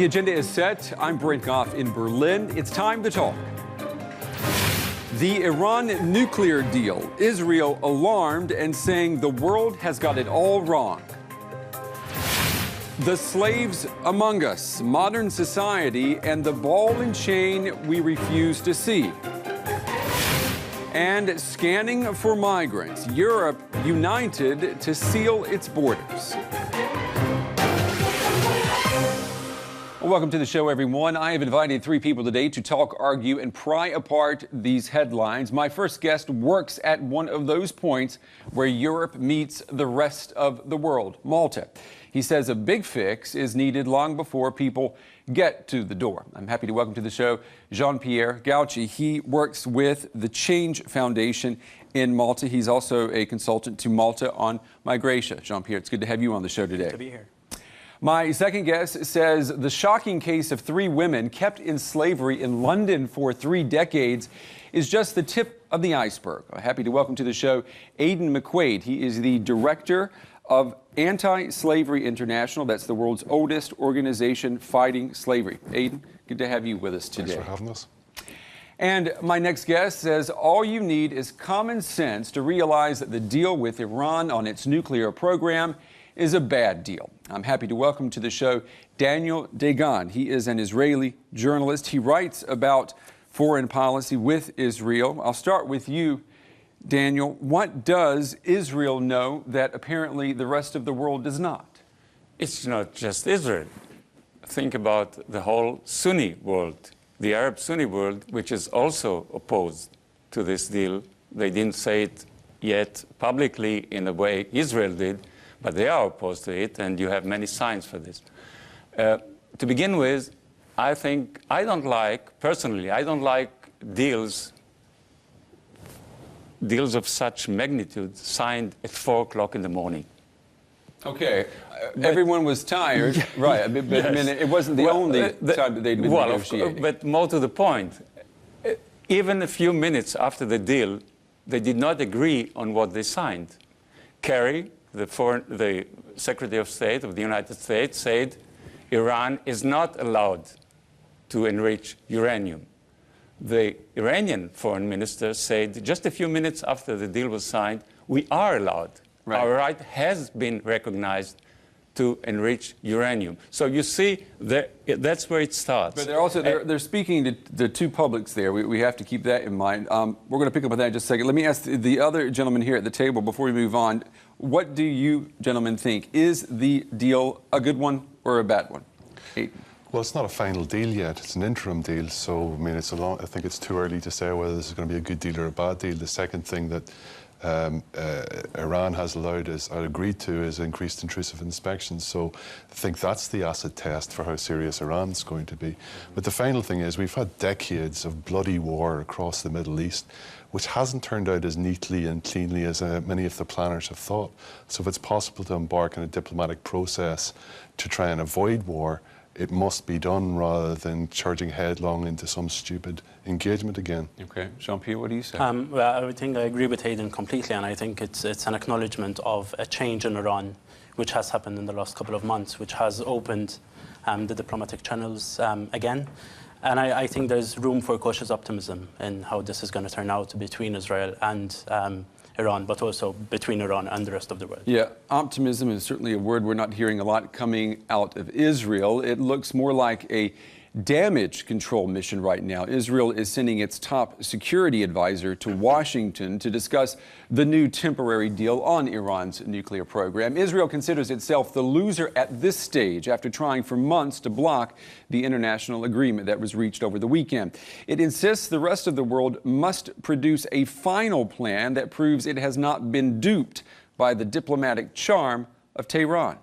The agenda is set. I'm Brent Goff in Berlin. It's time to talk. The Iran nuclear deal. Israel alarmed and saying the world has got it all wrong. The slaves among us, modern society, and the ball and chain we refuse to see. And scanning for migrants. Europe united to seal its borders. Welcome to the show, everyone. I have invited three people today to talk, argue, and pry apart these headlines. My first guest works at one of those points where Europe meets the rest of the world, Malta. He says a big fix is needed long before people get to the door. I'm happy to welcome to the show Jean-Pierre Gauci. He works with the Change Foundation in Malta. He's also a consultant to Malta on migration. Jean-Pierre, it's good to have you on the show today. Good to be here. My second guest says the shocking case of 3 women kept in slavery in London for 3 decades is just the tip of the iceberg. I'm happy to welcome to the show Aidan McQuade. He is the director of Anti-Slavery International. That's the world's oldest organization fighting slavery. Aidan, good to have you with us today. Thanks for having us. And my next guest says all you need is common sense to realize that the deal with Iran on its nuclear program is a bad deal. I'm happy to welcome to the show Daniel Dagan. He is an Israeli journalist. He writes about foreign policy with Israel. I'll start with you, Daniel. What does Israel know that apparently the rest of the world does not? It's not just Israel. Think about the whole Sunni world, the Arab Sunni world, which is also opposed to this deal. They didn't say it yet publicly in the way Israel did, but they are opposed to it, and you have many signs for this. To begin with, I don't like deals of such magnitude signed at 4 o'clock in the morning. Okay. Everyone was tired, right, but yes. I mean, it wasn't the only time that they'd been negotiating. But more to the point, even a few minutes after the deal, they did not agree on what they signed. Kerry, the Secretary of State of the United States, said Iran is not allowed to enrich uranium. The Iranian foreign minister said just a few minutes after the deal was signed, we are allowed. Right. Our right has been recognized to enrich uranium. So you see, that's where it starts. But they're speaking to the two publics there. We have to keep that in mind. We're going to pick up on that in just a second. Let me ask the other gentleman here at the table before we move on. What do you gentlemen think? Is the deal a good one or a bad one? Well, it's not a final deal yet. It's an interim deal. So, I mean, I think it's too early to say whether this is going to be a good deal or a bad deal. The second thing that Iran has agreed to is increased intrusive inspections. So I think that's the acid test for how serious Iran's going to be. But the final thing is we've had decades of bloody war across the Middle East, which hasn't turned out as neatly and cleanly as many of the planners have thought. So if it's possible to embark on a diplomatic process to try and avoid war, it must be done rather than charging headlong into some stupid engagement again. Okay. Jean-Pierre, what do you say? Well, I think I agree with Aidan completely, and I think it's an acknowledgement of a change in Iran, which has happened in the last couple of months, which has opened the diplomatic channels again. And I think there's room for cautious optimism in how this is going to turn out between Israel and Iran, but also between Iran and the rest of the world. Yeah, optimism is certainly a word we're not hearing a lot coming out of Israel. It looks more like a damage control mission right now. Israel is sending its top security advisor to Washington to discuss the new temporary deal on Iran's nuclear program. Israel considers itself the loser at this stage after trying for months to block the international agreement that was reached over the weekend. It insists the rest of the world must produce a final plan that proves it has not been duped by the diplomatic charm of Tehran.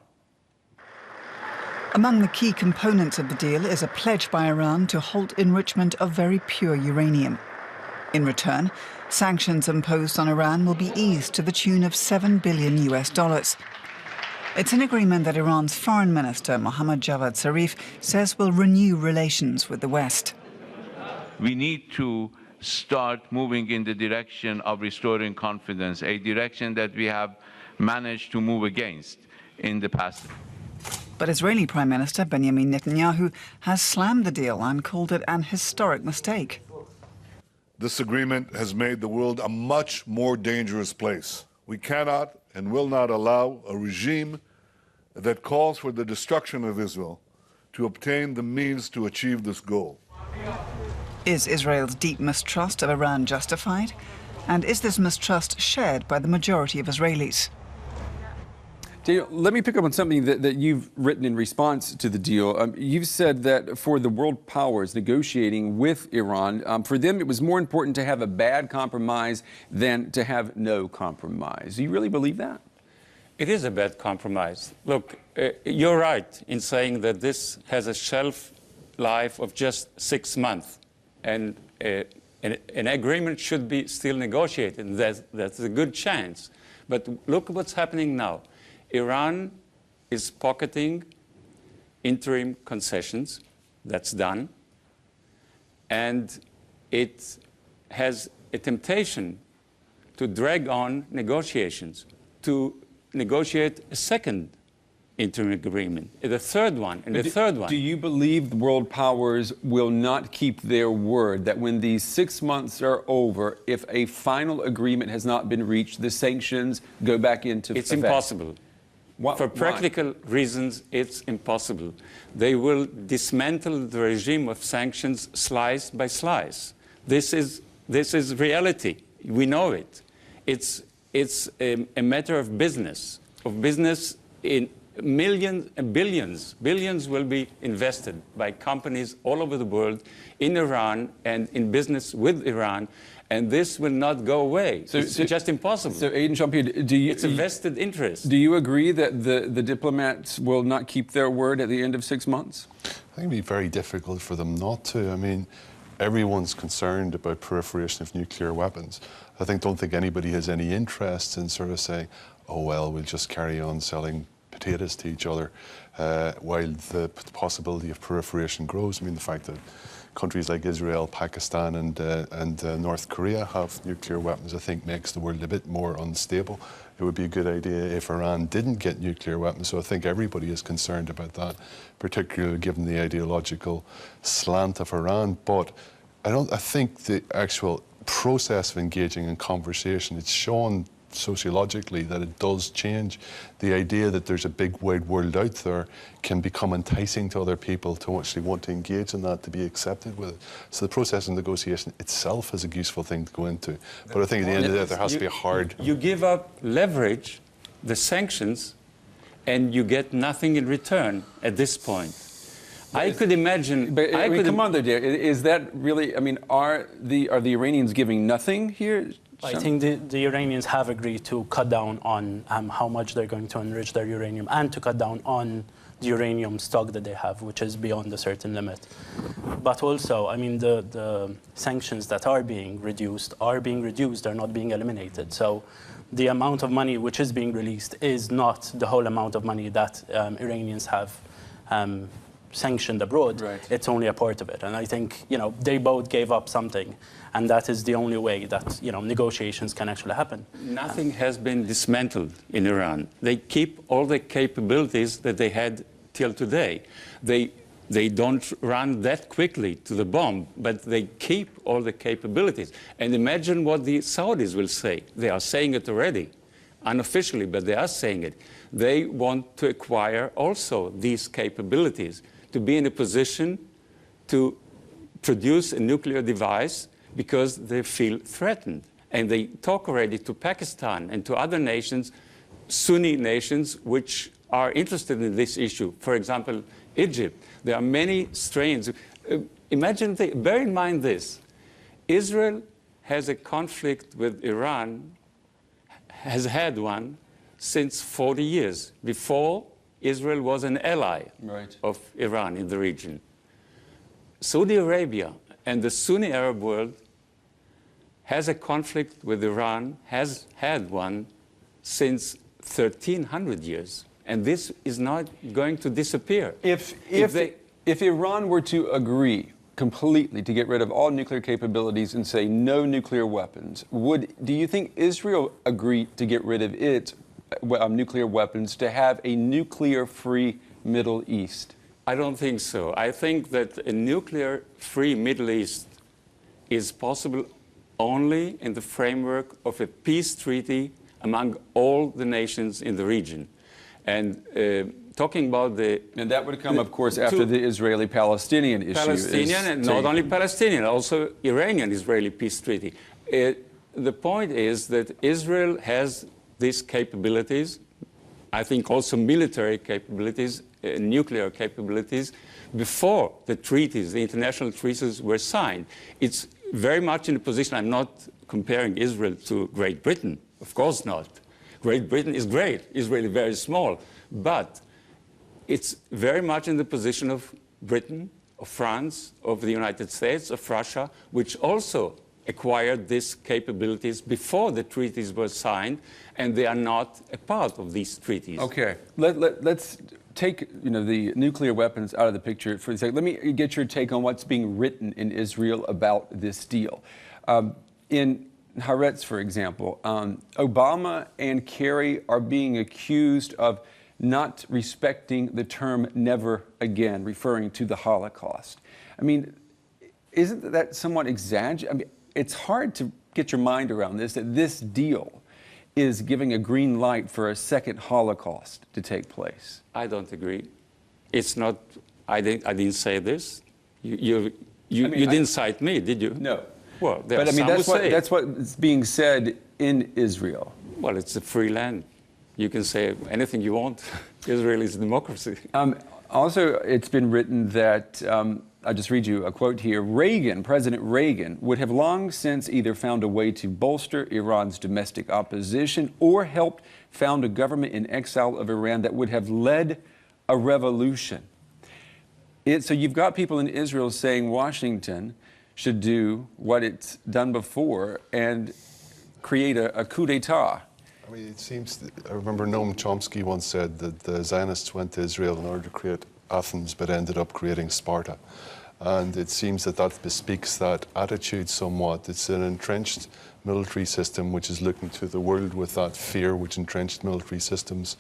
Among the key components of the deal is a pledge by Iran to halt enrichment of very pure uranium. In return, sanctions imposed on Iran will be eased to the tune of $7 billion. It's an agreement that Iran's Foreign Minister, Mohammad Zarif, says will renew relations with the West. We need to start moving in the direction of restoring confidence, a direction that we have managed to move against in the past. But Israeli Prime Minister Benjamin Netanyahu has slammed the deal and called it an historic mistake. This agreement has made the world a much more dangerous place. We cannot and will not allow a regime that calls for the destruction of Israel to obtain the means to achieve this goal. Is Israel's deep mistrust of Iran justified? And is this mistrust shared by the majority of Israelis? Daniel, let me pick up on something that you've written in response to the deal. You've said that for the world powers negotiating with Iran, for them it was more important to have a bad compromise than to have no compromise. Do you really believe that? It is a bad compromise. Look, you're right in saying that this has a shelf life of just 6 months, and an agreement should be still negotiated. And that's a good chance. But look what's happening now. Iran is pocketing interim concessions. That's done. And it has a temptation to drag on negotiations, to negotiate a second interim agreement, the third one, and the third one. Do you believe the world powers will not keep their word, that when these 6 months are over, if a final agreement has not been reached, the sanctions go back into effect? It's impossible. For practical reasons, it's impossible. They will dismantle the regime of sanctions slice by slice. This is reality. We know it. It's a matter of business in millions and billions. Billions will be invested by companies all over the world in Iran and in business with Iran. And this will not go away. It's just impossible. So, Aidan, Jean-Pierre, it's a vested interest. Do you agree that the diplomats will not keep their word at the end of 6 months? I think it'd be very difficult for them not to. I mean, everyone's concerned about proliferation of nuclear weapons. Don't think anybody has any interest in sort of saying, oh, well, we'll just carry on selling potatoes to each other while the possibility of proliferation grows. I mean, the fact that countries like Israel, Pakistan and North Korea have nuclear weapons, I think makes the world a bit more unstable. It would be a good idea if Iran didn't get nuclear weapons. So I think everybody is concerned about that, particularly given the ideological slant of Iran. But I think the actual process of engaging in conversation, it's shown sociologically that it does change. The idea that there's a big wide world out there can become enticing to other people to actually want to engage in that, to be accepted with it. So the process of negotiation itself is a useful thing to go into. But I think at the end of the day, there has to be a hard... You give up leverage, the sanctions, and you get nothing in return at this point. I could imagine... But come on there, dear. Is that really... I mean, are the Iranians giving nothing here? I think the Iranians have agreed to cut down on how much they're going to enrich their uranium and to cut down on the uranium stock that they have, which is beyond a certain limit. But also, I mean, the sanctions that are being reduced, they're not being eliminated. So the amount of money which is being released is not the whole amount of money that Iranians have sanctioned abroad. Right. It's only a part of it. And I think, they both gave up something. And that is the only way that, negotiations can actually happen. Nothing has been dismantled in Iran. They keep all the capabilities that they had till today. They don't run that quickly to the bomb, but they keep all the capabilities. And imagine what the Saudis will say. They are saying it already, unofficially, but they are saying it. They want to acquire also these capabilities, to be in a position to produce a nuclear device because they feel threatened. And they talk already to Pakistan and to other nations, Sunni nations, which are interested in this issue. For example, Egypt. There are many strains. Bear in mind this. Israel has a conflict with Iran, has had one since 40 years. Before, Israel was an ally of Iran in the region. Saudi Arabia and the Sunni Arab world has a conflict with Iran, has had one since 1,300 years. And this is not going to disappear. If Iran were to agree completely to get rid of all nuclear capabilities and say no nuclear weapons, do you think Israel agree to get rid of its nuclear weapons to have a nuclear-free Middle East? I don't think so. I think that a nuclear-free Middle East is possible only in the framework of a peace treaty among all the nations in the region. And talking about And that would come, of course, after the Israeli-Palestinian issue. Palestinian, and not only Palestinian, also Iranian-Israeli peace treaty. The point is that Israel has these capabilities, I think also military capabilities, nuclear capabilities, before the treaties, the international treaties were signed. It's very much in a position, I'm not comparing Israel to Great Britain, of course not. Great Britain is great, Israel is very small, but it's very much in the position of Britain, of France, of the United States, of Russia, which also acquired these capabilities before the treaties were signed, and they are not a part of these treaties. Okay, let's take the nuclear weapons out of the picture for a second. Let me get your take on what's being written in Israel about this deal. In Haaretz, for example, Obama and Kerry are being accused of not respecting the term never again, referring to the Holocaust. I mean, isn't that somewhat exaggerated? I mean, it's hard to get your mind around this, that this deal is giving a green light for a second Holocaust to take place. I don't agree. It's not, I didn't say this. You didn't cite me, did you? No. Well, but I mean, that's what's being said in Israel. Well, it's a free land. You can say anything you want. Israel is a democracy. Also, it's been written that, I'll just read you a quote here, President Reagan would have long since either found a way to bolster Iran's domestic opposition or helped found a government in exile of Iran that would have led a revolution. So you've got people in Israel saying Washington should do what it's done before and create a coup d'etat. I mean, it seems, I remember Noam Chomsky once said that the Zionists went to Israel in order to create Athens, but ended up creating Sparta. And it seems that bespeaks that attitude somewhat. It's an entrenched military system which is looking to the world with that fear which entrenched military systems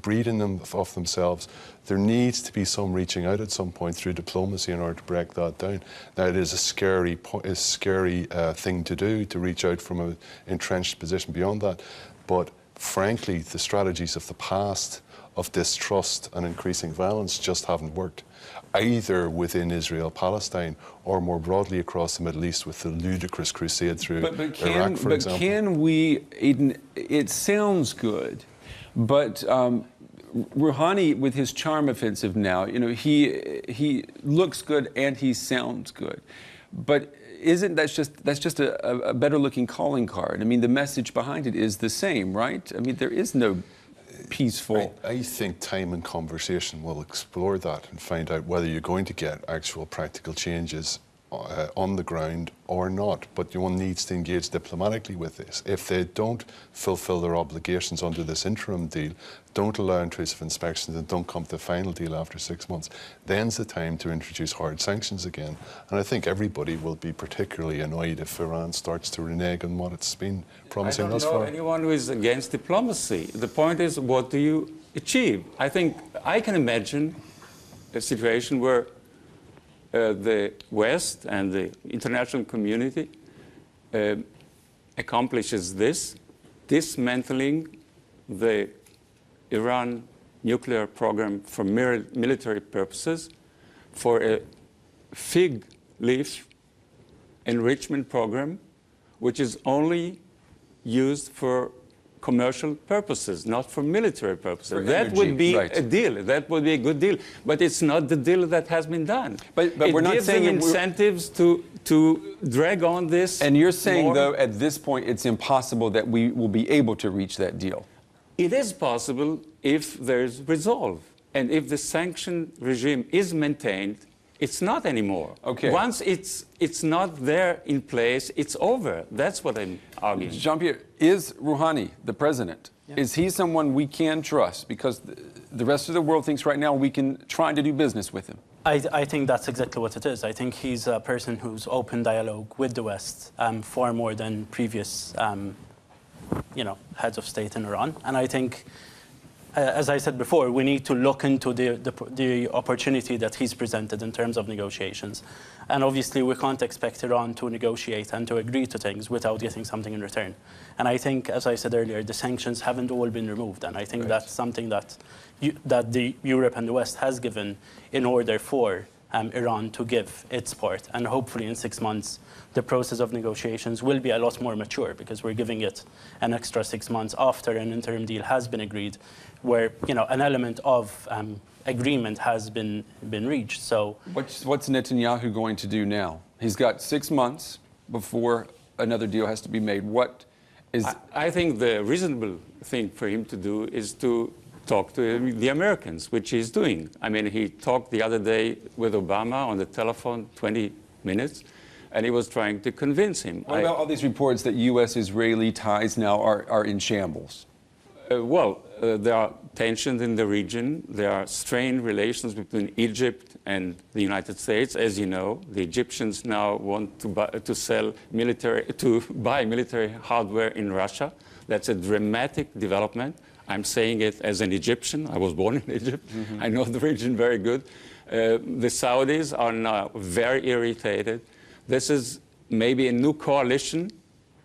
breed in them of themselves. There needs to be some reaching out at some point through diplomacy in order to break that down. Now, it is a scary thing to do, to reach out from an entrenched position beyond that. But frankly, the strategies of the past of distrust and increasing violence just haven't worked, either within Israel, Palestine, or more broadly across the Middle East with the ludicrous crusade through Iraq, for example. But can we, Aidan, it sounds good, but Rouhani, with his charm offensive now, he looks good and he sounds good. But that's just a better looking calling card? I mean, the message behind it is the same, right? I mean, there is no peaceful. I think time and conversation will explore that and find out whether you're going to get actual practical changes on the ground or not. But one needs to engage diplomatically with this. If they don't fulfill their obligations under this interim deal, don't allow intrusive inspections and don't come to the final deal after 6 months, then's the time to introduce hard sanctions again. And I think everybody will be particularly annoyed if Iran starts to renege on what it's been promising thus far. I don't know anyone who is against diplomacy. The point is, what do you achieve? I think I can imagine a situation where the West and the international community accomplishes this, dismantling the Iran nuclear program for military purposes, for a fig leaf enrichment program, which is only used for commercial purposes, not for military purposes. That would be a deal. That would be a good deal. But it's not the deal that has been done. But we're not saying it gives them incentives to drag on this. And you're saying, though, at this point, it's impossible that we will be able to reach that deal. It is possible if there's resolve. And if the sanction regime is maintained, it's not anymore. Okay. Once it's not there in place, it's over. That's what I'm arguing. Jean-Pierre, is Rouhani, the president, is he someone we can trust? Because the rest of the world thinks right now we can try to do business with him. I think that's exactly what it is. I think he's a person who's open dialogue with the West far more than previous heads of state in Iran. And I think, as I said before, we need to look into the opportunity that he's presented in terms of negotiations. And obviously, we can't expect Iran to negotiate and to agree to things without getting something in return. And I think, as I said earlier, the sanctions haven't all been removed. And I think that's something that the Europe and the West has given in order for Iran to give its part. And hopefully in 6 months, the process of negotiations will be a lot more mature, because we're giving it an extra 6 months after an interim deal has been agreed, where an element of agreement has been reached. So what's Netanyahu going to do now? He's got 6 months before another deal has to be made. What is? I think the reasonable thing for him to do is to talk to the Americans, which he's doing. I mean, he talked the other day with Obama on the telephone, 20 minutes, and he was trying to convince him. What about all these reports that U.S.-Israeli ties now are in shambles? There are tensions in the region. There are strained relations between Egypt and the United States. As you know, the Egyptians now want to buy military hardware in Russia. That's a dramatic development. I'm saying it as an Egyptian. I was born in Egypt. Mm-hmm. I know the region very good. The Saudis are now very irritated. This is maybe a new coalition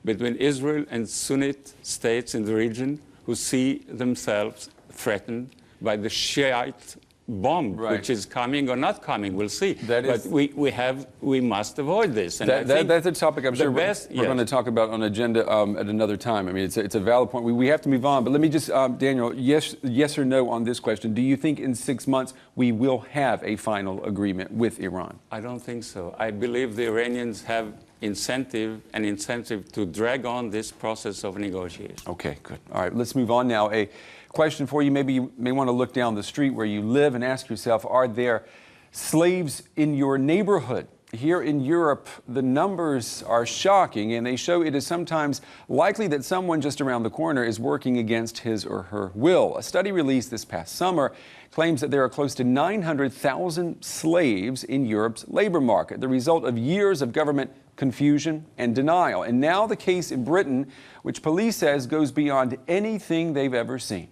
between Israel and Sunnite states in the region who see themselves threatened by the Shiite bomb, which is coming or not coming. We'll see. But we must avoid this. And that's a topic I'm sure we're going to talk about on agenda at another time. I mean, it's a valid point. We have to move on. But let me just, Daniel, yes or no on this question. Do you think in 6 months we will have a final agreement with Iran? I don't think so. I believe the Iranians have an incentive to drag on this process of negotiation. Okay, good. All right, let's move on now. A question for you. Maybe you may want to look down the street where you live and ask yourself, are there slaves in your neighborhood? Here in Europe, the numbers are shocking, and they show it is sometimes likely that someone just around the corner is working against his or her will. A study released this past summer claims that there are close to 900,000 slaves in Europe's labor market, the result of years of government confusion and denial. And now the case in Britain, which police says goes beyond anything they've ever seen.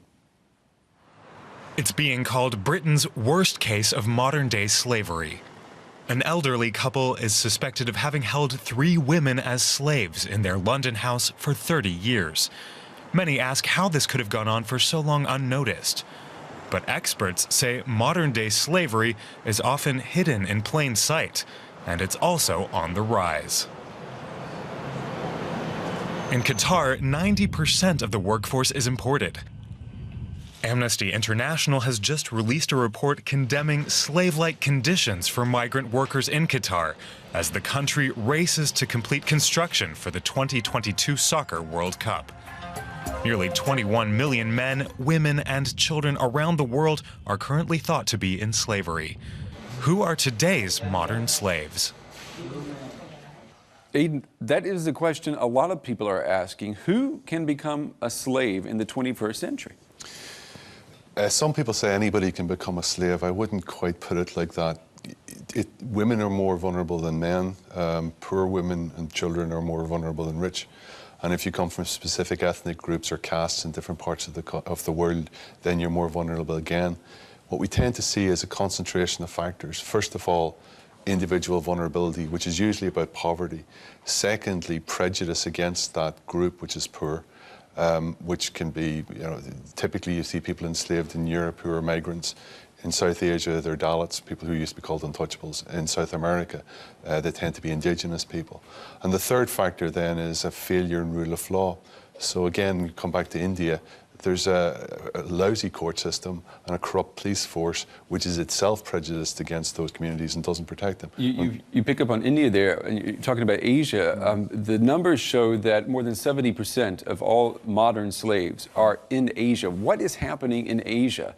It's being called Britain's worst case of modern-day slavery. An elderly couple is suspected of having held 3 women as slaves in their London house for 30 years. Many ask how this could have gone on for so long unnoticed. But experts say modern-day slavery is often hidden in plain sight, and it's also on the rise. In Qatar, 90% of the workforce is imported. Amnesty International has just released a report condemning slave-like conditions for migrant workers in Qatar as the country races to complete construction for the 2022 Soccer World Cup. Nearly 21 million men, women, and children around the world are currently thought to be in slavery. Who are today's modern slaves? Aidan, that is the question a lot of people are asking. Who can become a slave in the 21st century? Some people say anybody can become a slave. I wouldn't quite put it like that. Women are more vulnerable than men. Poor women and children are more vulnerable than rich. And if you come from specific ethnic groups or castes in different parts of the world, then you're more vulnerable again. What we tend to see is a concentration of factors. First of all, individual vulnerability, which is usually about poverty. Secondly, prejudice against that group, which is poor. Which can be, typically you see people enslaved in Europe who are migrants. In South Asia, they're Dalits, people who used to be called untouchables. In South America, they tend to be indigenous people. And the third factor then is a failure in rule of law. So again, come back to India, there's a lousy court system and a corrupt police force, which is itself prejudiced against those communities and doesn't protect them. You pick up on India there, and you're talking about Asia. The numbers show that more than 70% of all modern slaves are in Asia. What is happening in Asia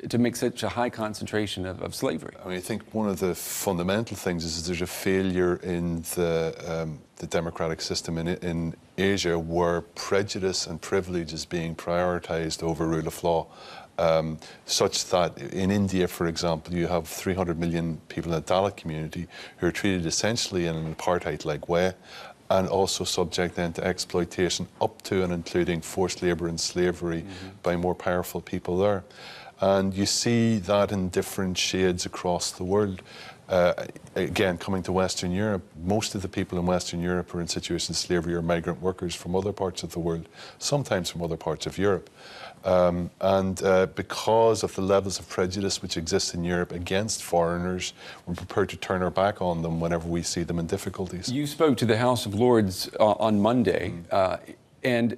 to make such a high concentration of slavery? I mean, I think one of the fundamental things is there's a failure in the democratic system in Asia, where prejudice and privilege is being prioritized over rule of law, such that in India, for example, you have 300 million people in the Dalit community who are treated essentially in an apartheid-like way. and also subject then to exploitation up to and including forced labour and slavery by more powerful people there. And you see that in different shades across the world. Again, coming to Western Europe, most of the people in Western Europe who are in situations of slavery are migrant workers from other parts of the world, sometimes from other parts of Europe. Because of the levels of prejudice which exist in Europe against foreigners, we're prepared to turn our back on them whenever we see them in difficulties. You spoke to the House of Lords on Monday, and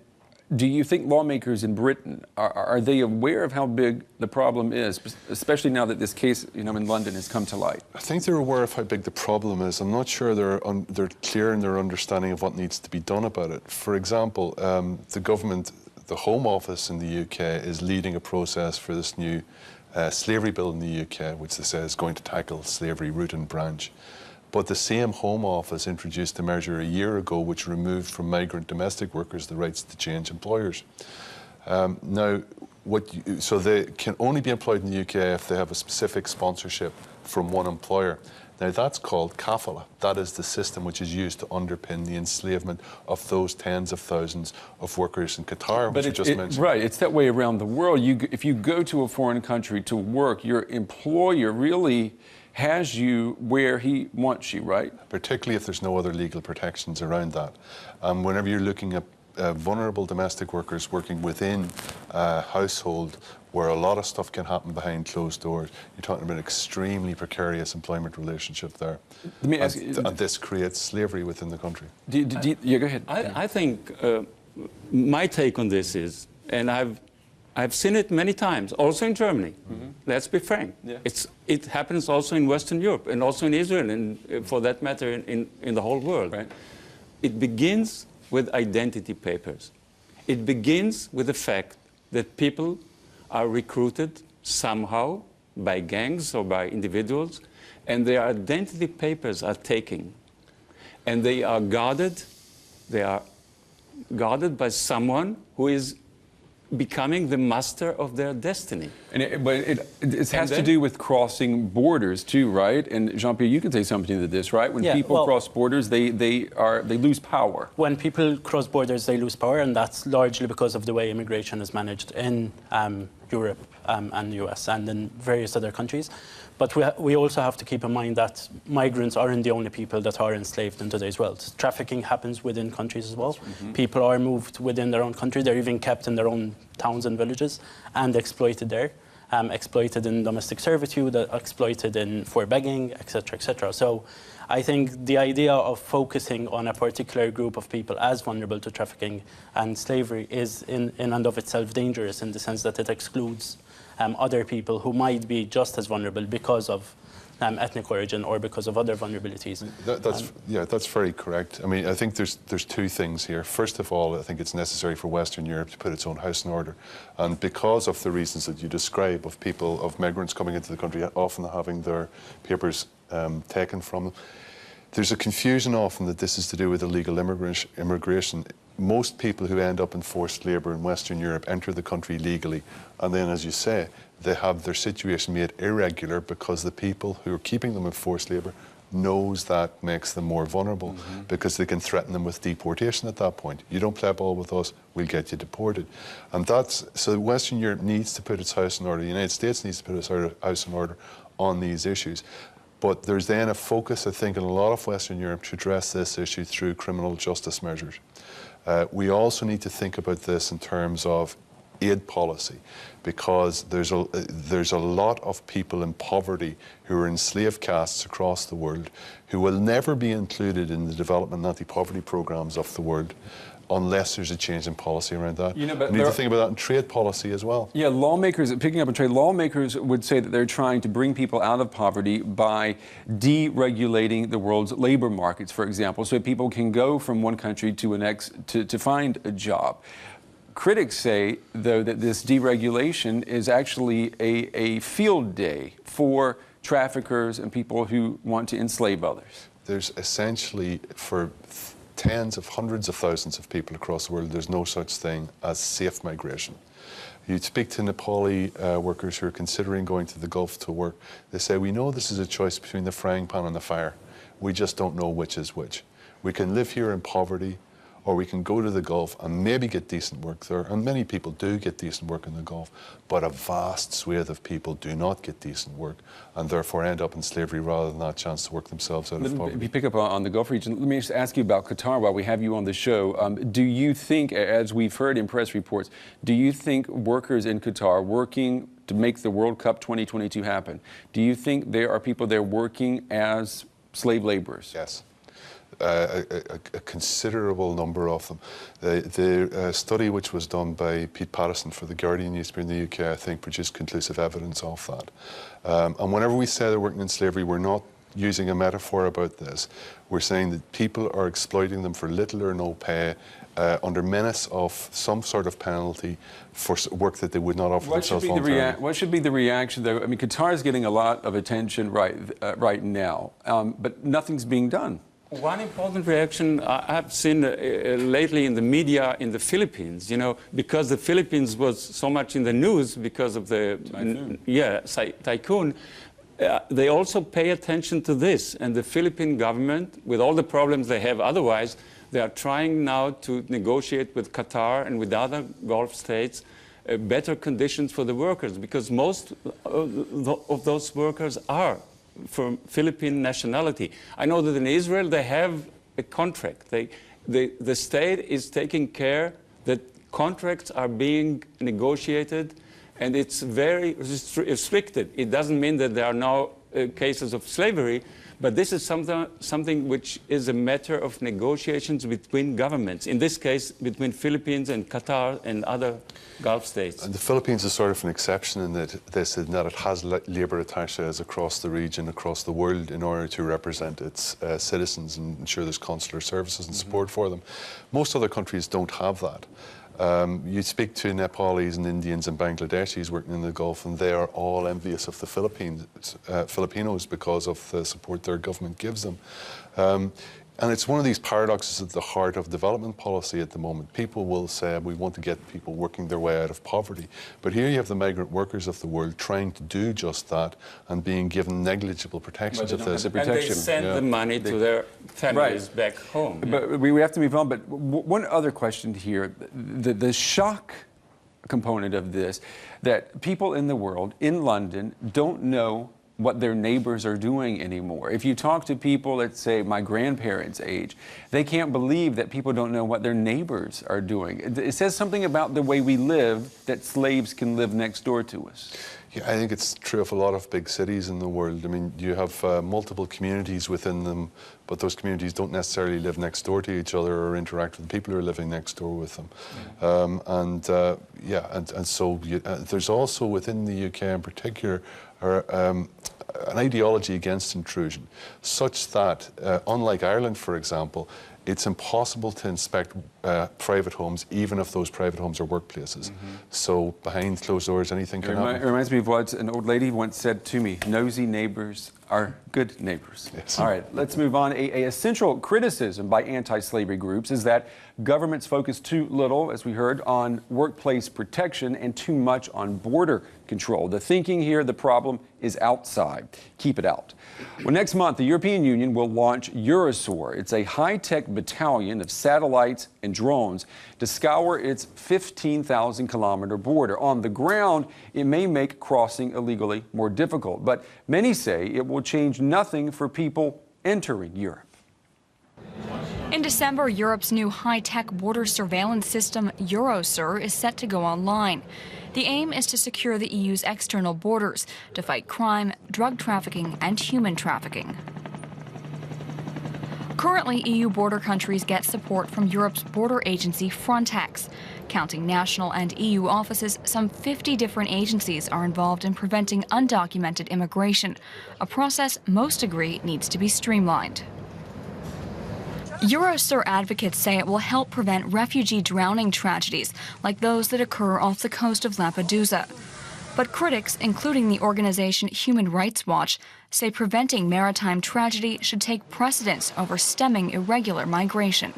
do you think lawmakers in Britain, are they aware of how big the problem is, especially now that this case, in London has come to light? I think they're aware of how big the problem is. I'm not sure they're clear in their understanding of what needs to be done about it. For example, the government, the Home Office in the UK is leading a process for this new slavery bill in the UK, which they say is going to tackle slavery root and branch. But the same Home Office introduced a measure a year ago which removed from migrant domestic workers the rights to change employers. So they can only be employed in the UK if they have a specific sponsorship from one employer. Now that's called kafala. That is the system which is used to underpin the enslavement of those tens of thousands of workers in Qatar, which you just mentioned. Right, it's that way around the world. If you go to a foreign country to work, your employer really has you where he wants you, right? Particularly if there's no other legal protections around that. Whenever you're looking at vulnerable domestic workers working within a household where a lot of stuff can happen behind closed doors, you're talking about an extremely precarious employment relationship there. Let me ask you, and this creates slavery within the country. Yeah, go ahead. I think my take on this is, and I've seen it many times, also in Germany. Let's be frank. Yeah. It happens also in Western Europe and also in Israel, and for that matter, in the whole world. Right? It begins with identity papers. It begins with the fact that people are recruited somehow by gangs or by individuals, and their identity papers are taken, and they are guarded. They are guarded by someone who is becoming the master of their destiny. But it has to do with crossing borders too, right? And Jean-Pierre, you can say something to this, right? When people cross borders, they lose power. When people cross borders, they lose power, and that's largely because of the way immigration is managed in Europe and the US and in various other countries. But we also have to keep in mind that migrants aren't the only people that are enslaved in today's world. Trafficking happens within countries as well. People are moved within their own country. They're even kept in their own towns and villages and exploited there, exploited in domestic servitude, exploited for begging, etc., etc. So I think the idea of focusing on a particular group of people as vulnerable to trafficking and slavery is in and of itself dangerous in the sense that it excludes other people who might be just as vulnerable because of ethnic origin or because of other vulnerabilities. That's very correct. I mean, I think there's two things here. First of all, I think it's necessary for Western Europe to put its own house in order. And because of the reasons that you describe of migrants coming into the country, often having their papers taken from them, there's a confusion often that this is to do with illegal immigration. Most people who end up in forced labour in Western Europe enter the country legally, and then, as you say, they have their situation made irregular because the people who are keeping them in forced labour knows that makes them more vulnerable because they can threaten them with deportation at that point. You don't play ball with us, we'll get you deported. And so Western Europe needs to put its house in order. The United States needs to put its house in order on these issues. But there's then a focus, I think, in a lot of Western Europe to address this issue through criminal justice measures. We also need to think about this in terms of aid policy, because there's a lot of people in poverty who are in slave castes across the world who will never be included in the development and anti-poverty programs of the world unless there's a change in policy around that. We need to think about that in trade policy as well. Yeah, lawmakers, picking up on trade, lawmakers would say that they're trying to bring people out of poverty by deregulating the world's labor markets, for example, so people can go from one country to the next to find a job. Critics say, though, that this deregulation is actually a field day for traffickers and people who want to enslave others. There's essentially, for tens of hundreds of thousands of people across the world, there's no such thing as safe migration. You speak to Nepali workers who are considering going to the Gulf to work. They say, we know this is a choice between the frying pan and the fire. We just don't know which is which. We can live here in poverty, or we can go to the Gulf and maybe get decent work there. And many people do get decent work in the Gulf, but a vast swathe of people do not get decent work and therefore end up in slavery rather than that chance to work themselves out of poverty. If you pick up on the Gulf region, let me just ask you about Qatar while we have you on the show. Do you think, as we've heard in press reports, do you think workers in Qatar working to make the World Cup 2022 happen, do you think there are people there working as slave laborers? Yes. A considerable number of them. The study which was done by Pete Patterson for the Guardian newspaper in the UK, I think, produced conclusive evidence of that. And whenever we say they're working in slavery, we're not using a metaphor about this. We're saying that people are exploiting them for little or no pay, under menace of some sort of penalty for work that they would not offer themselves voluntarily. What should be the reaction, though? I mean, Qatar is getting a lot of attention right now, but nothing's being done. One important reaction I've seen lately in the media in the Philippines, you know, because the Philippines was so much in the news because of the tycoon, they also pay attention to this. And the Philippine government, with all the problems they have otherwise, they are trying now to negotiate with Qatar and with other Gulf states better conditions for the workers, because most of those workers are from Philippine nationality. I know that in Israel they have a contract. The state is taking care that contracts are being negotiated, and it's very restricted. It doesn't mean that there are no cases of slavery, but this is something which is a matter of negotiations between governments, in this case between Philippines and Qatar and other Gulf states. And the Philippines is sort of an exception in that it has labour attaches across the region, across the world, in order to represent its citizens and ensure there's consular services and support for them. Most other countries don't have that. You speak to Nepalis and Indians and Bangladeshis working in the Gulf, and they are all envious of the Filipinos because of the support their government gives them. And it's one of these paradoxes at the heart of development policy at the moment. People will say, we want to get people working their way out of poverty. But here you have the migrant workers of the world trying to do just that and being given negligible protections of this. And they send the money to their families back home. But we have to move on. But one other question here, the shock component of this, that people in the world, in London, don't know what their neighbors are doing anymore. If you talk to people, let's say my grandparents' age, they can't believe that people don't know what their neighbors are doing. It says something about the way we live, that slaves can live next door to us. Yeah, I think it's true of a lot of big cities in the world. I mean, you have multiple communities within them, but those communities don't necessarily live next door to each other or interact with the people who are living next door with them. So there's also within the UK in particular an ideology against intrusion, such that, unlike Ireland, for example, it's impossible to inspect private homes, even if those private homes are workplaces. So behind closed doors, anything can happen. It reminds me of what an old lady once said to me, nosy neighbors are good neighbors. Yes. All right, let's move on. A central criticism by anti-slavery groups is that governments focus too little, as we heard, on workplace protection and too much on border control. The thinking here, the problem is outside. Keep it out. Well, next month, the European Union will launch EUROSUR. It's a high-tech battalion of satellites and drones to scour its 15,000-kilometer border. On the ground, it may make crossing illegally more difficult, but many say it will change nothing for people entering Europe. In December, Europe's new high-tech border surveillance system, EUROSUR, is set to go online. The aim is to secure the EU's external borders, to fight crime, drug trafficking, and human trafficking. Currently, EU border countries get support from Europe's border agency, Frontex. Counting national and EU offices, some 50 different agencies are involved in preventing undocumented immigration, a process most agree needs to be streamlined. EUROSUR advocates say it will help prevent refugee drowning tragedies like those that occur off the coast of Lampedusa. But critics, including the organization Human Rights Watch, say preventing maritime tragedy should take precedence over stemming irregular migration.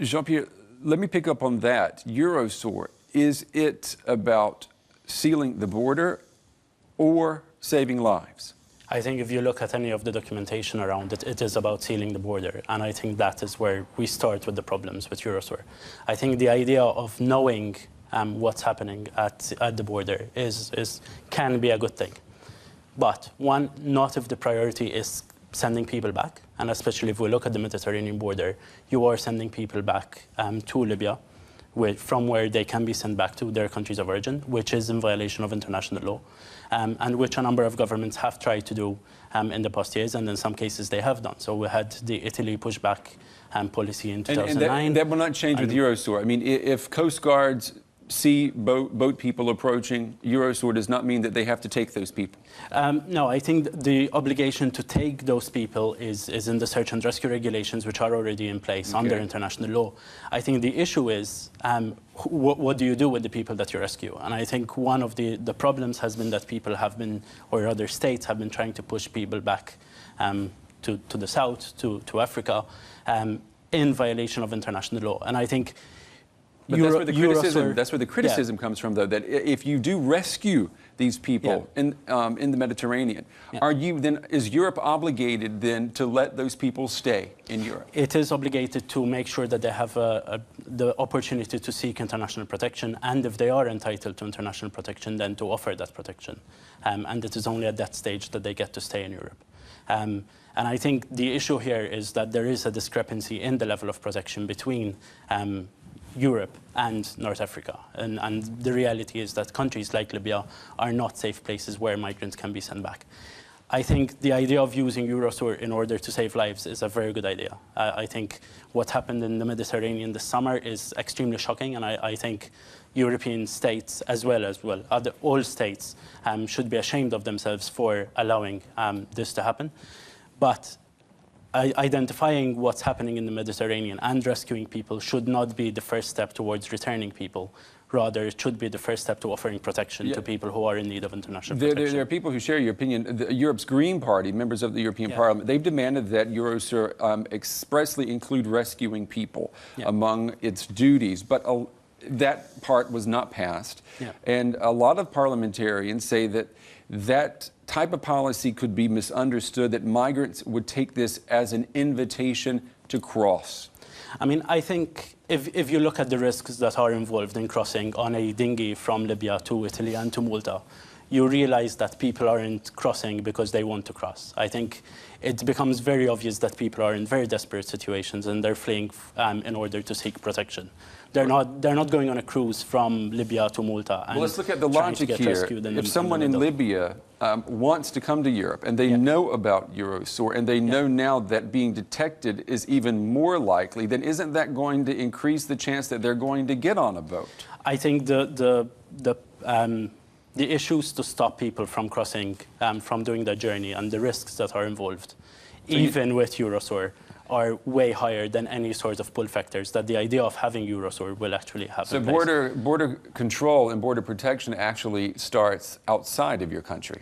Jean-Pierre, let me pick up on that. EUROSUR, is it about sealing the border or saving lives? I think if you look at any of the documentation around it, it is about sealing the border. And I think that is where we start with the problems with EUROSUR. I think the idea of knowing what's happening at the border can be a good thing. But one, not if the priority is sending people back. And especially if we look at the Mediterranean border, you are sending people back to Libya, from where they can be sent back to their countries of origin, which is in violation of international law, and which a number of governments have tried to do in the past years, and in some cases they have done. So we had the Italy pushback policy in 2009. And that will not change with EUROSUR. I mean, if Coast Guards see boat people approaching, EUROSUR does not mean that they have to take those people. No, I think the obligation to take those people is in the search and rescue regulations, which are already in place under international law. I think the issue is what do you do with the people that you rescue? And I think one of the problems has been that people have been, or other states have been trying to push people back to the south, to Africa, in violation of international law. And I think but that's where the criticism comes from, though, that if you do rescue these people in the Mediterranean, is Europe obligated then to let those people stay in Europe? It is obligated to make sure that they have the opportunity to seek international protection, and if they are entitled to international protection, then to offer that protection. And it is only at that stage that they get to stay in Europe. And I think the issue here is that there is a discrepancy in the level of protection between Europe and North Africa. And the reality is that countries like Libya are not safe places where migrants can be sent back. I think the idea of using EUROSUR in order to save lives is a very good idea. I think what happened in the Mediterranean this summer is extremely shocking, and I think European states, as well all states, should be ashamed of themselves for allowing this to happen. But identifying what's happening in the Mediterranean and rescuing people should not be the first step towards returning people. Rather, it should be the first step to offering protection to people who are in need of international protection. There are people who share your opinion. Europe's Green Party, members of the European Parliament, they've demanded that EUROSUR expressly include rescuing people among its duties. But that part was not passed. And a lot of parliamentarians say that that type of policy could be misunderstood, that migrants would take this as an invitation to cross. I mean, I think if you look at the risks that are involved in crossing on a dinghy from Libya to Italy and to Malta, you realize that people aren't crossing because they want to cross. I think it becomes very obvious that people are in very desperate situations and they're fleeing in order to seek protection. They're not going on a cruise from Libya to Malta. And let's look at the logic here. If someone in Libya wants to come to Europe and they know about EUROSUR and they know now that being detected is even more likely, then isn't that going to increase the chance that they're going to get on a boat? I think the issues to stop people from crossing, from doing their journey, and the risks that are involved, even with EUROSUR, are way higher than any sort of pull factors that the idea of having EUROSUR will actually have. So border control and border protection actually starts outside of your country?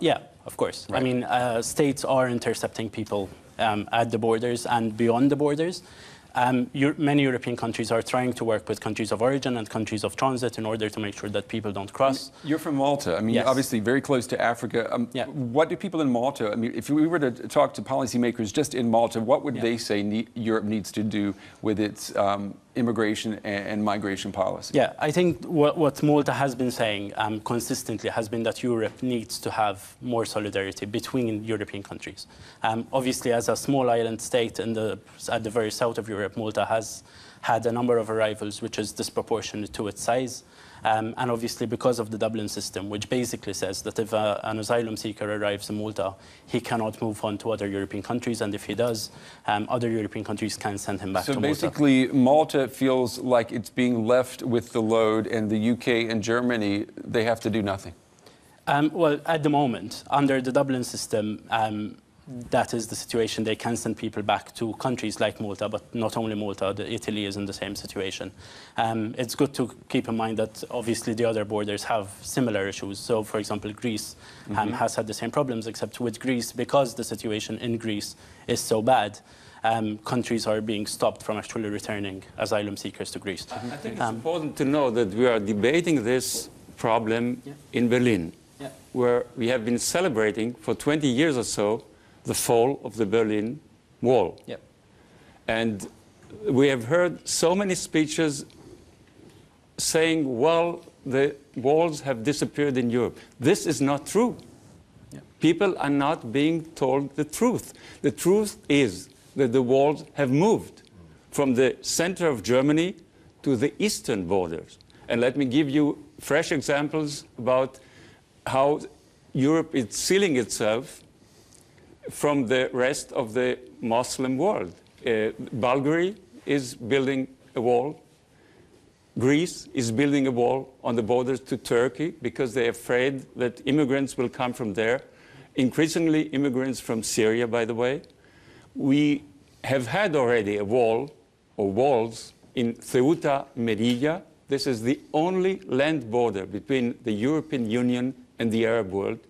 Yeah, of course. Right. I mean, states are intercepting people at the borders and beyond the borders. Many European countries are trying to work with countries of origin and countries of transit in order to make sure that people don't cross. You're from Malta. I mean, obviously very close to Africa. What do people in Malta, I mean, if we were to talk to policymakers just in Malta, what would they say Europe needs to do with its immigration and migration policy? Yeah, I think what Malta has been saying consistently has been that Europe needs to have more solidarity between European countries. Obviously, as a small island state at the very south of Europe, Malta has had a number of arrivals which is disproportionate to its size. And obviously because of the Dublin system, which basically says that if an asylum seeker arrives in Malta, he cannot move on to other European countries, and if he does, other European countries can send him back to Malta. So basically, Malta feels like it's being left with the load, and the UK and Germany, they have to do nothing. Well, at the moment, under the Dublin system, that is the situation. They can send people back to countries like Malta, but not only Malta, Italy is in the same situation. It's good to keep in mind that obviously the other borders have similar issues. So, for example, Greece has had the same problems, except with Greece, because the situation in Greece is so bad, countries are being stopped from actually returning asylum seekers to Greece. I think it's important to know that we are debating this problem in Berlin. where we have been celebrating for 20 years or so the fall of the Berlin Wall. Yep. And we have heard so many speeches saying, well, the walls have disappeared in Europe. This is not true. People are not being told the truth. The truth is that the walls have moved from the center of Germany to the eastern borders. And let me give you fresh examples about how Europe is sealing itself from the rest of the Muslim world. Bulgaria is building a wall. Greece is building a wall on the borders to Turkey because they're afraid that immigrants will come from there. Increasingly, immigrants from Syria, by the way. We have had already a wall or walls in Ceuta, Melilla. This is the only land border between the European Union and the Arab world.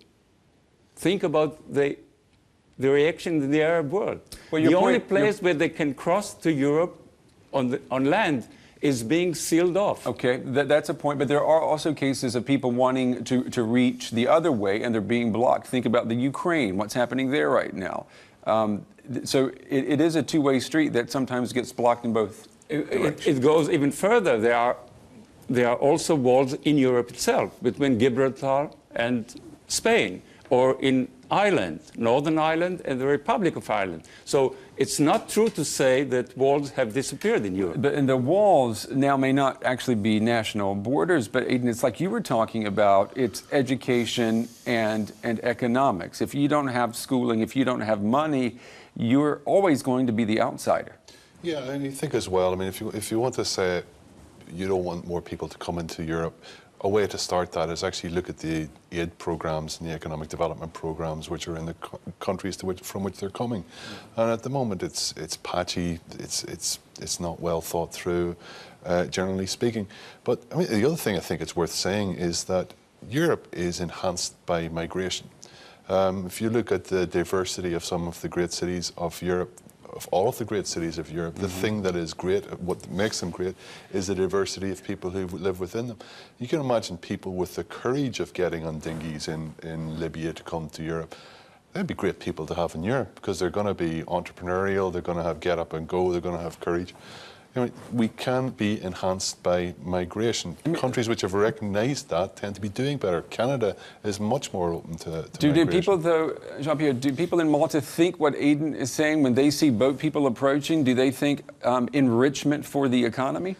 Think about the reaction in the Arab world. Well, the only place where they can cross to Europe on land is being sealed off. Okay, that's a point, but there are also cases of people wanting to reach the other way and they're being blocked. Think about the Ukraine, what's happening there right now. So it is a two-way street that sometimes gets blocked in both directions. It goes even further. There are also walls in Europe itself between Gibraltar and Spain, or in Ireland, Northern Ireland and the Republic of Ireland. So it's not true to say that walls have disappeared in Europe. And the walls now may not actually be national borders, but Aidan, it's like you were talking about, it's education and economics. If you don't have schooling, if you don't have money, you're always going to be the outsider. Yeah, and you think as well, I mean, if you want to say you don't want more people to come into Europe, a way to start that is actually look at the aid programs and the economic development programs which are in the countries from which they're coming. And at the moment it's patchy, it's not well thought through, generally speaking. But I mean, the other thing I think it's worth saying is that Europe is enhanced by migration. If you look at the diversity of some of the great cities of Europe, of all of the great cities of Europe, the thing that is great, what makes them great, is the diversity of people who live within them. You can imagine people with the courage of getting on dinghies in Libya to come to Europe. They'd be great people to have in Europe because they're going to be entrepreneurial, they're going to have get up and go, they're going to have courage. You know, we can be enhanced by migration. Countries which have recognised that tend to be doing better. Canada is much more open to migration. Do people, though, Jean-Pierre, do people in Malta think what Aidan is saying when they see boat people approaching? Do they think enrichment for the economy?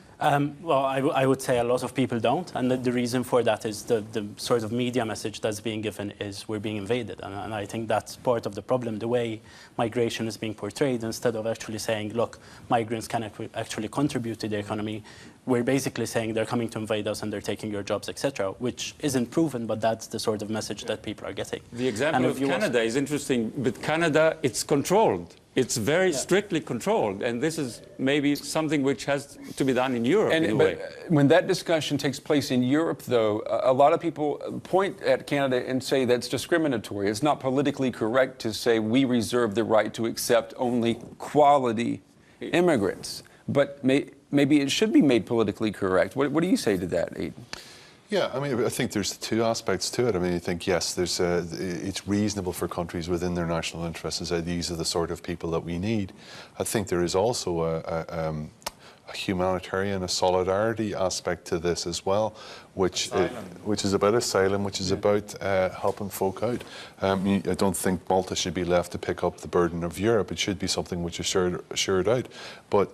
Well, I would say a lot of people don't, and the reason for that is the sort of media message that's being given is we're being invaded, and I think that's part of the problem, the way migration is being portrayed. Instead of actually saying, look, migrants can actually contribute to the economy, we're basically saying they're coming to invade us and they're taking your jobs, etc., which isn't proven, but that's the sort of message that people are getting. The example of Canada is interesting, but Canada, it's controlled. It's very strictly controlled, and this is maybe something which has to be done in Europe in a way. When that discussion takes place in Europe, though, a lot of people point at Canada and say that's discriminatory. It's not politically correct to say we reserve the right to accept only quality immigrants. But maybe it should be made politically correct. What do you say to that, Aidan? Yeah, I mean, I think there's two aspects to it. I mean, I think, yes, it's reasonable for countries within their national interests to say these are the sort of people that we need. I think there is also a humanitarian, a solidarity aspect to this as well, which is about asylum, which is about helping folk out. I don't think Malta should be left to pick up the burden of Europe. It should be something which is shared out. But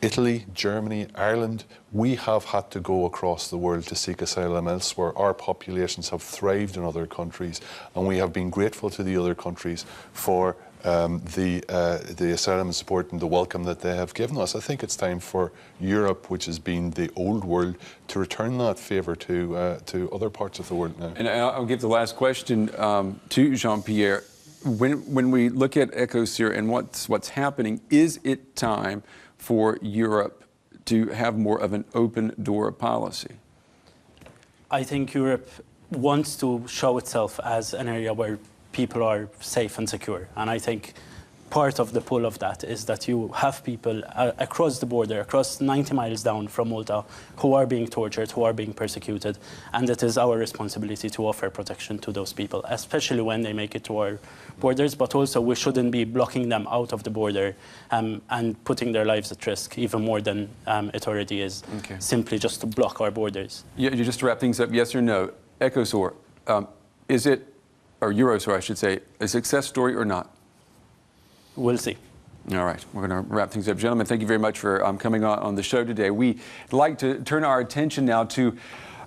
Italy, Germany, Ireland, we have had to go across the world to seek asylum elsewhere. Our populations have thrived in other countries, and we have been grateful to the other countries for the asylum support and the welcome that they have given us. I think it's time for Europe, which has been the old world, to return that favour to other parts of the world now. And I'll give the last question to Jean-Pierre. When we look at EUROSUR and what's happening, is it time for Europe to have more of an open door policy? I think Europe wants to show itself as an area where people are safe and secure. And I think part of the pull of that is that you have people across the border, across 90 miles down from Malta, who are being tortured, who are being persecuted, and it is our responsibility to offer protection to those people, especially when they make it to our borders, but also we shouldn't be blocking them out of the border and putting their lives at risk even more than it already is, simply just to block our borders. Yeah, just to wrap things up, yes or no, EUROSUR, is it, or EUROSUR I should say, a success story or not? We'll see. All right, we're going to wrap things up. Gentlemen, thank you very much for coming on the show today. We'd like to turn our attention now to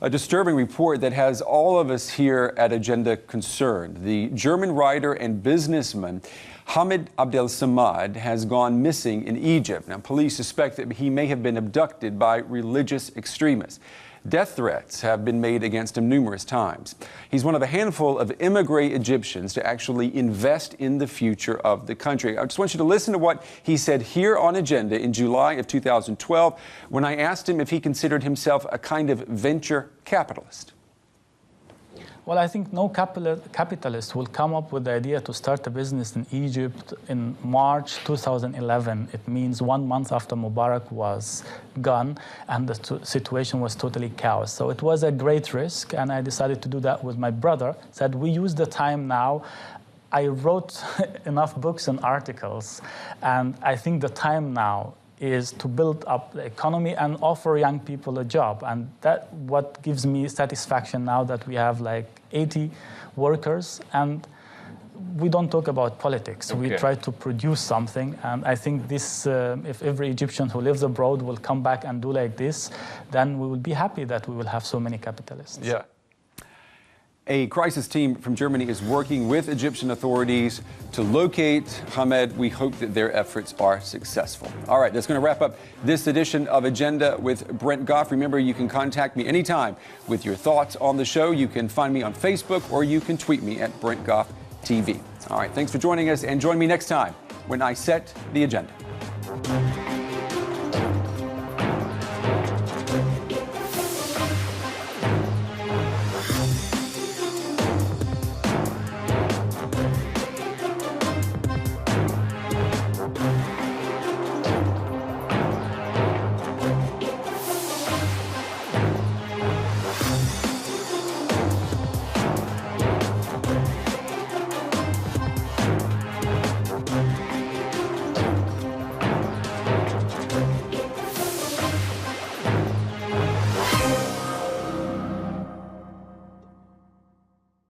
a disturbing report that has all of us here at Agenda concerned. The German writer and businessman Hamid Abdel-Samad has gone missing in Egypt. Now, police suspect that he may have been abducted by religious extremists. Death threats have been made against him numerous times. He's one of a handful of immigrant Egyptians to actually invest in the future of the country. I just want you to listen to what he said here on Agenda in July of 2012 when I asked him if he considered himself a kind of venture capitalist. Well, I think no capitalist will come up with the idea to start a business in Egypt in March 2011. It means 1 month after Mubarak was gone and the situation was totally chaos. So it was a great risk, and I decided to do that with my brother. Said we use the time now. I wrote enough books and articles, and I think the time now is to build up the economy and offer young people a job. And that what gives me satisfaction now that we have like 80 workers, and we don't talk about politics. We try to produce something, and I think this, if every Egyptian who lives abroad will come back and do like this, then we will be happy that we will have so many capitalists. Yeah. A crisis team from Germany is working with Egyptian authorities to locate Hamid. We hope that their efforts are successful. All right, that's going to wrap up this edition of Agenda with Brent Goff. Remember, you can contact me anytime with your thoughts on the show. You can find me on Facebook or you can tweet me at Brent Goff TV. All right, thanks for joining us, and join me next time when I set the agenda.